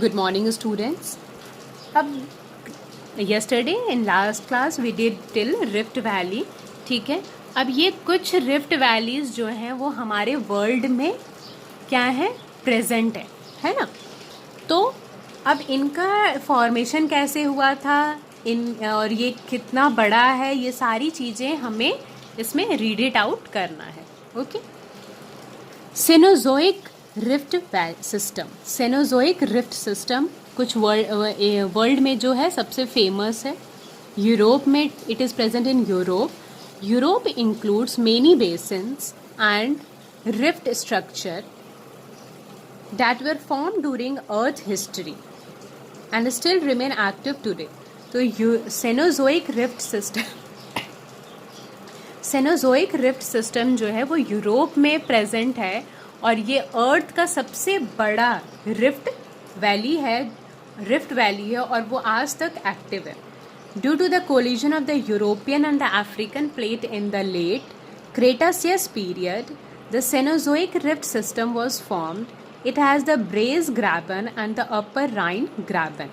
Good morning, students. अब yesterday in last class we did till Rift Valley. ठीक है, अब ये कुछ रिफ्ट वैलीज जो हैं वो हमारे वर्ल्ड में क्या है, प्रेजेंट है ना। तो अब इनका फॉर्मेशन कैसे हुआ था और ये कितना बड़ा है, ये सारी चीज़ें हमें इसमें रीड इट आउट करना है। Okay, Cenozoic rift system, Cenozoic rift system कुछ वर्ल्ड में जो है सबसे फेमस है। यूरोप में it is present in Europe. Europe includes many basins and rift structure that were formed during Earth history and still remain active today. तो Cenozoic rift system जो है वो यूरोप में प्रेजेंट है और ये अर्थ का सबसे बड़ा रिफ्ट वैली है और वो आज तक एक्टिव है। Due to the collision of the European and the African plate in the late Cretaceous period, the Cenozoic rift system was formed. It has the Brace Graben and the Upper Rhine Graben.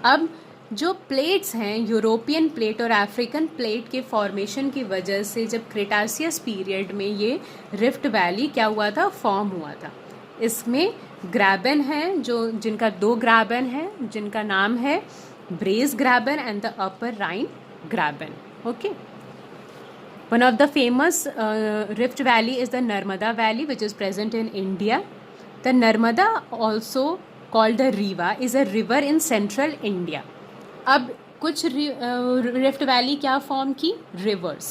अब जो plates हैं, European plate और African plate के formation की वजह से जब क्रेटासियस period में ये रिफ्ट वैली क्या हुआ था, फॉर्म हुआ था। इसमें ग्रैबन है जिनका 2 ग्रैबन है, जिनका नाम है Bresse graben and the Upper Rhine graben. Okay, one of the famous rift valley is the Narmada valley which is present in India. The Narmada, also called the Riva, is a river in central India. अब कुछ rift valley क्या form की, reverse.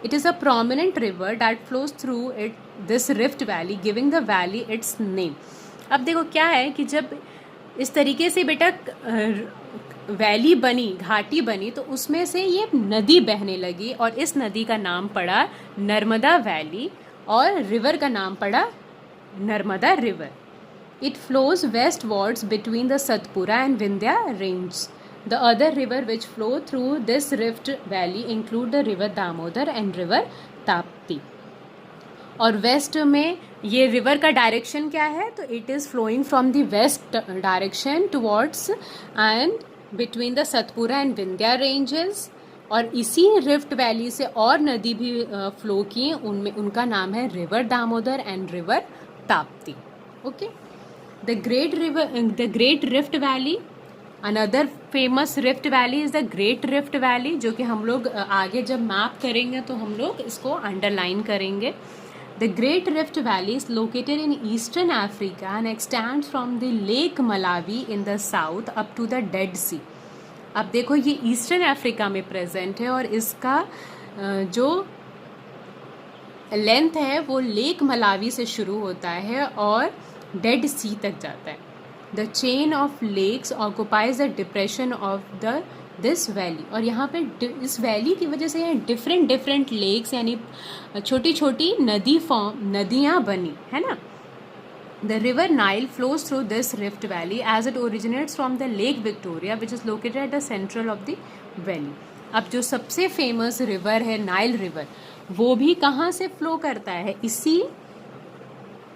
It is a prominent river that flows through this rift valley, giving the valley its name. अब देखो क्या है कि जब इस तरीके से बेटा वैली बनी, घाटी बनी, तो उसमें से ये नदी बहने लगी और इस नदी का नाम पड़ा नर्मदा वैली और रिवर का नाम पड़ा Narmada river. It flows westwards between the Satpura and Vindhya ranges. The other river which flow through this rift valley include the river Damodar and river Tapti. और वेस्ट में ये रिवर का डायरेक्शन क्या है, तो it is flowing from the west direction towards and between the Satpura and Vindhya ranges. और इसी rift valley से और नदी भी फ्लो की, उनमें उनका नाम है river Damodar and river Tapti. Okay, the great rift valley, another famous rift valley is the great rift valley, जो कि हम लोग आगे जब मैप करेंगे तो हम लोग इसको अंडरलाइन करेंगे. The great rift valley is located in eastern Africa and extends from the lake Malawi in the south up to the Dead Sea. अब देखो ये ईस्टर्न अफ्रीका में प्रेजेंट है और इसका जो लेंथ है वो लेक मलावी से शुरू होता है और डेड सी तक जाता है. The chain of lakes occupies the depression of this valley. और यहाँ पे इस वैली की वजह से यहाँ डिफरेंट लेक्स यानी छोटी छोटी नदियाँ बनी है ना. The river Nile flows through this rift valley as it originates from the lake Victoria which is located at the central of the valley. अब जो सबसे फेमस रिवर है नाइल रिवर, वो भी कहाँ से फ्लो करता है, इसी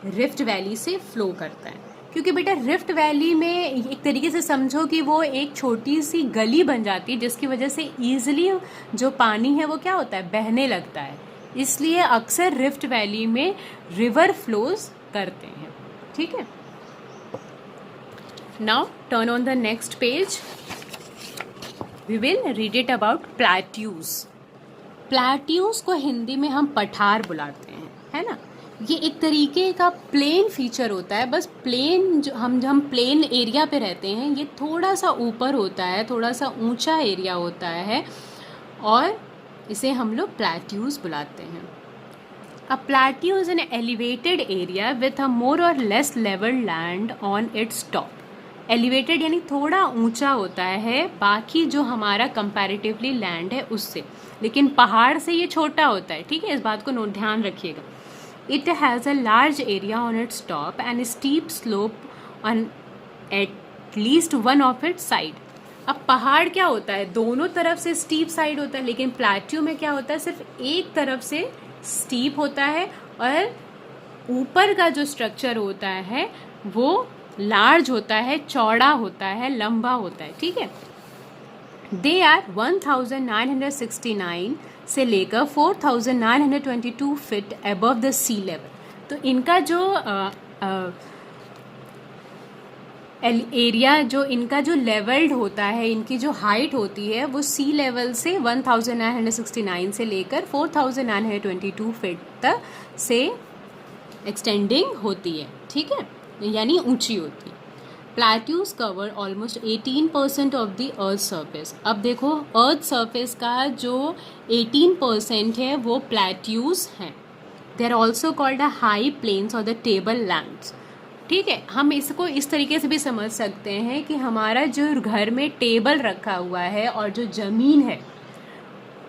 रिफ्ट वैली से फ्लो करता है. क्योंकि बेटा रिफ्ट वैली में एक तरीके से समझो कि वो एक छोटी सी गली बन जाती है जिसकी वजह से ईजिली जो पानी है वो क्या होता है, बहने लगता है. इसलिए अक्सर रिफ्ट वैली में रिवर फ्लोज करते हैं. ठीक है, now turn on the next page. We will read it about plateaus. Plateaus को हिंदी में हम पठार बुलाते हैं, है ना. ये एक तरीके का प्लेन फीचर होता है. बस प्लेन जो हम प्लेन एरिया पे रहते हैं, ये थोड़ा सा ऊपर होता है, थोड़ा सा ऊंचा एरिया होता है और इसे हम लोग प्लेट्यूज बुलाते हैं. A plateau is an elevated area with a more or less level land on its top. Elevated यानी थोड़ा ऊंचा होता है बाकी जो हमारा कंपैरेटिवली लैंड है उससे, लेकिन पहाड़ से ये छोटा होता है. ठीक है, इस बात को ध्यान रखिएगा. It has a large area on its top and a steep slope on at least one of its side. अब पहाड़ क्या होता है, दोनों तरफ से स्टीप साइड होता है, लेकिन प्लेट्यू में क्या होता है, सिर्फ एक तरफ से स्टीप होता है और ऊपर का जो स्ट्रक्चर होता है वो लार्ज होता है, चौड़ा होता है, लंबा होता है, ठीक है। दे आर 1969 से लेकर 4922 feet above the sea level. तो इनका जो एरिया, जो इनका जो लेवल्ड होता है, इनकी जो हाइट होती है वो सी लेवल से 1969 से लेकर 4922 फीट तक से एक्सटेंडिंग होती है, ठीक है, यानी ऊंची होती है। Plateaus cover almost 18% of the earth surface. अब देखो अर्थ सरफेस का जो 18% है वो प्लेट्यूज हैं। They are also called a high plains और द टेबल लैंड्स, ठीक है। हम इसको इस तरीके से भी समझ सकते हैं कि हमारा जो घर में टेबल रखा हुआ है और जो ज़मीन है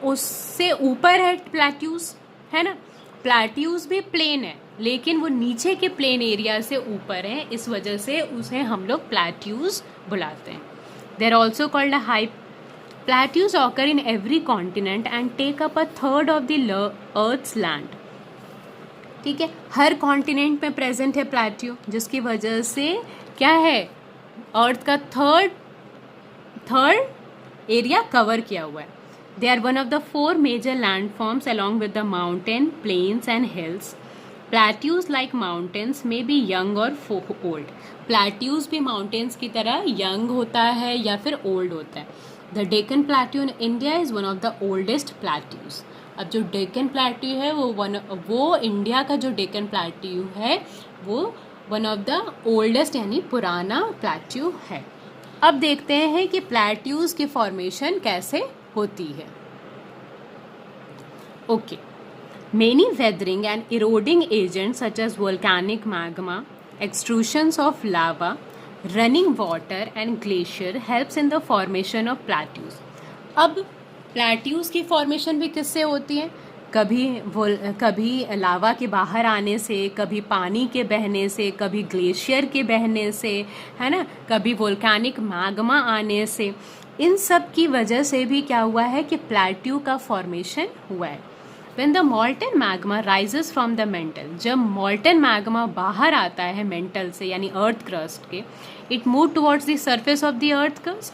उससे ऊपर है प्लेट्यूज, है ना। प्लेट्यूज भी प्लेन है लेकिन वो नीचे के प्लेन एरिया से ऊपर है, इस वजह से उसे हम लोग प्लेट्यूज बुलाते हैं। They are also called a high plateaus occur in every continent and take up a third of the earth's land, ठीक है। हर कॉन्टिनेंट में प्रेजेंट है प्लेट्यू, जिसकी वजह से क्या है, अर्थ का थर्ड एरिया कवर किया हुआ है। They are one of the 4 major land forms along with the mountain, plains and hills. Plateaus like mountains may be young or old. Plateaus भी माउंटेन्स की तरह यंग होता है या फिर ओल्ड होता है। The Deccan plateau in India is one of the oldest plateaus. अब जो डेक्कन प्लेट्यू है वो इंडिया का जो डेक्कन प्लेट्यू है वो वन ऑफ द ओल्डेस्ट यानी पुराना प्लेट्यू है। अब देखते हैं कि प्लेट्यूज की फॉर्मेशन कैसे होती है। Okay, many weathering and eroding agents such as volcanic magma, extrusions of lava, running water and glacier helps in the formation of plateaus. अब प्लेट्यूज की फॉर्मेशन भी किससे होती है, कभी लावा के बाहर आने से, कभी पानी के बहने से, कभी ग्लेशियर के बहने से, है ना, कभी वोल्केनिक मैग्मा आने से। इन सब की वजह से भी क्या हुआ है कि प्लेट्यू का फॉर्मेशन हुआ है। When the molten magma rises from the mantle, जब molten magma बाहर आता है मेंटल से यानी अर्थ क्रस्ट के, it move towards the surface of the earth crust.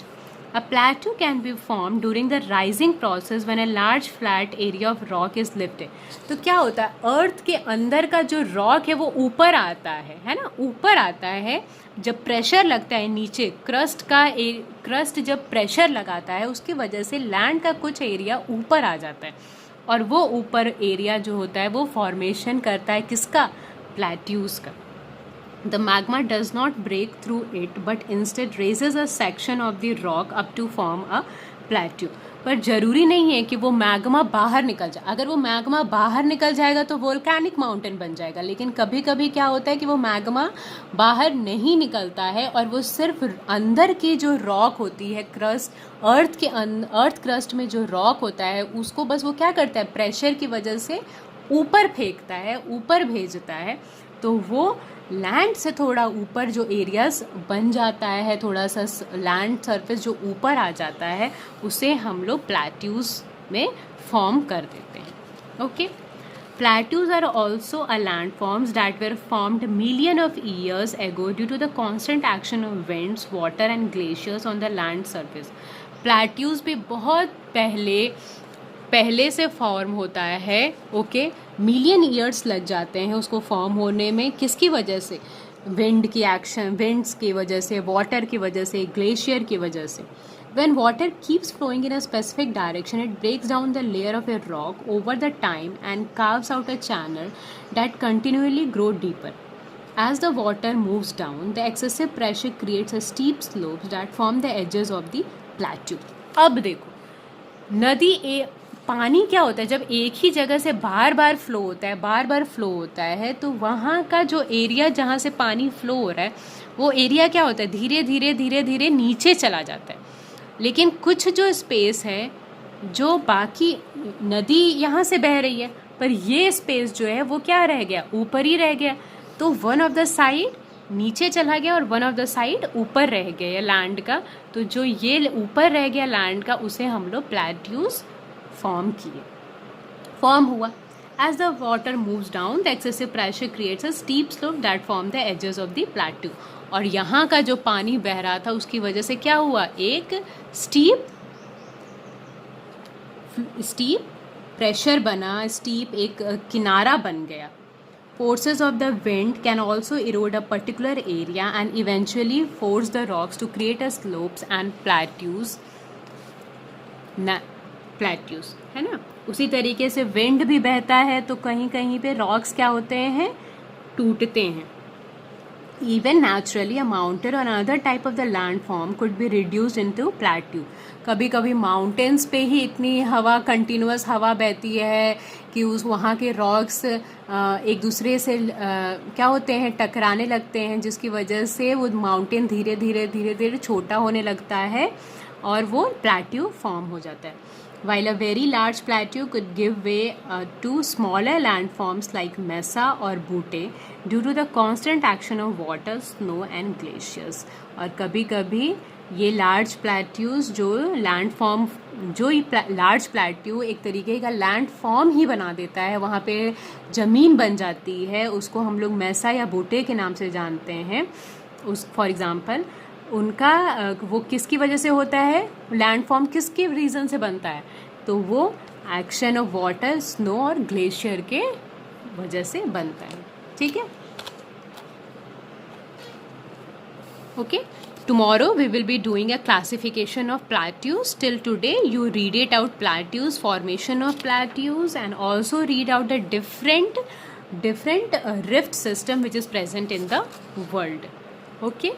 A plateau can be formed during the rising process when a large flat area of rock is lifted. तो क्या होता है, अर्थ के अंदर का जो रॉक है वो ऊपर आता है ना, ऊपर आता है जब प्रेशर लगता है नीचे, क्रस्ट जब प्रेशर लगाता है उसकी वजह से लैंड का कुछ एरिया ऊपर आ जाता है और वो ऊपर एरिया जो होता है वो फॉर्मेशन करता है किसका, प्लेट्यूज का। The magma does not break through it but instead raises a section of the rock up to form a plateau. पर जरूरी नहीं है कि वो मैग्मा बाहर निकल जाए। अगर वो मैग्मा बाहर निकल जाएगा तो वोल्केनिक माउंटेन बन जाएगा, लेकिन कभी कभी क्या होता है कि वो मैग्मा बाहर नहीं निकलता है और वो सिर्फ अंदर की जो रॉक होती है क्रस्ट, अर्थ क्रस्ट में जो रॉक होता है उसको बस वो क्या करता है, प्रेशर की वजह से ऊपर फेंकता है, ऊपर भेजता है, तो वो लैंड से थोड़ा ऊपर जो एरियाज बन जाता है, थोड़ा सा लैंड सरफेस जो ऊपर आ जाता है उसे हम लोग प्लेट्यूज में फॉर्म कर देते हैं। Okay, plateaus are also a land forms that were formed million of years ago due to the constant action of winds, water and glaciers on the land surface. Plateaus भी बहुत पहले से form होता है, okay, million years लग जाते हैं उसको फॉर्म होने में। किसकी वजह से, विंड्स की वजह से, वाटर की वजह से, ग्लेशियर की वजह से। When water keeps flowing in a specific direction, it breaks down the layer of a rock over the time and carves out a channel that continually grows deeper. As the water moves down, the excessive pressure creates a steep slopes that form the edges of the plateau. अब देखो, पानी क्या होता है, जब एक ही जगह से बार बार फ्लो होता है तो वहाँ का जो एरिया जहाँ से पानी फ्लो हो रहा है वो एरिया क्या होता है, धीरे धीरे नीचे चला जाता है। लेकिन कुछ जो स्पेस है, जो बाकी नदी यहाँ से बह रही है पर ये स्पेस जो है वो क्या रह गया, ऊपर ही रह गया। तो वन ऑफ द साइड नीचे चला गया और वन ऑफ द साइड ऊपर रह गया लैंड का। तो जो ये ऊपर रह गया लैंड का उसे हम लोग प्लेट्यूज फॉर्म हुआ। As the water moves down, the excessive pressure creates a steep slope that form the edges of the plateau. और यहाँ का जो पानी बह रहा था उसकी वजह से क्या हुआ, एक स्टीप प्रेशर बना, स्टीप एक किनारा बन गया. Forces of the wind can also erode a particular area and eventually force the rocks to create a slopes and plateaus. Plateaus है ना. उसी तरीके से विंड भी बहता है तो कहीं कहीं पे रॉक्स क्या होते हैं, टूटते हैं. Even naturally, a mountain or another type of the landform could be reduced into plateau. कभी कभी माउंटेन्स पे ही इतनी हवा, कंटिन्यूस हवा बहती है कि उस वहाँ के रॉक्स एक दूसरे से क्या होते हैं, टकराने लगते हैं, जिसकी वजह से वो माउंटेन धीरे धीरे धीरे धीरे छोटा होने लगता है और वो प्लेट्यू फॉर्म हो जाता है. While a very large plateau could give way to smaller landforms like mesa or butte due to the constant action of water, snow and glaciers. और कभी कभी ये लार्ज प्लेट्यूज जो लैंडफॉर्म, जो लार्ज प्लेट्यू एक तरीके का लैंड फॉर्म ही बना देता है, वहाँ पे ज़मीन बन जाती है, उसको हम लोग मैसा या बूटे के नाम से जानते हैं. उस फॉर एग्ज़ाम्पल उनका वो किसकी वजह से होता है, लैंड फॉर्म किसके रीज़न से बनता है, तो वो एक्शन ऑफ वाटर, स्नो और ग्लेशियर के वजह से बनता है. ठीक है, okay. Tomorrow we will be doing a classification of plateaus. Till today you read it out, plateaus, formation of plateaus, and also read out the different rift system which is present in the world. Okay.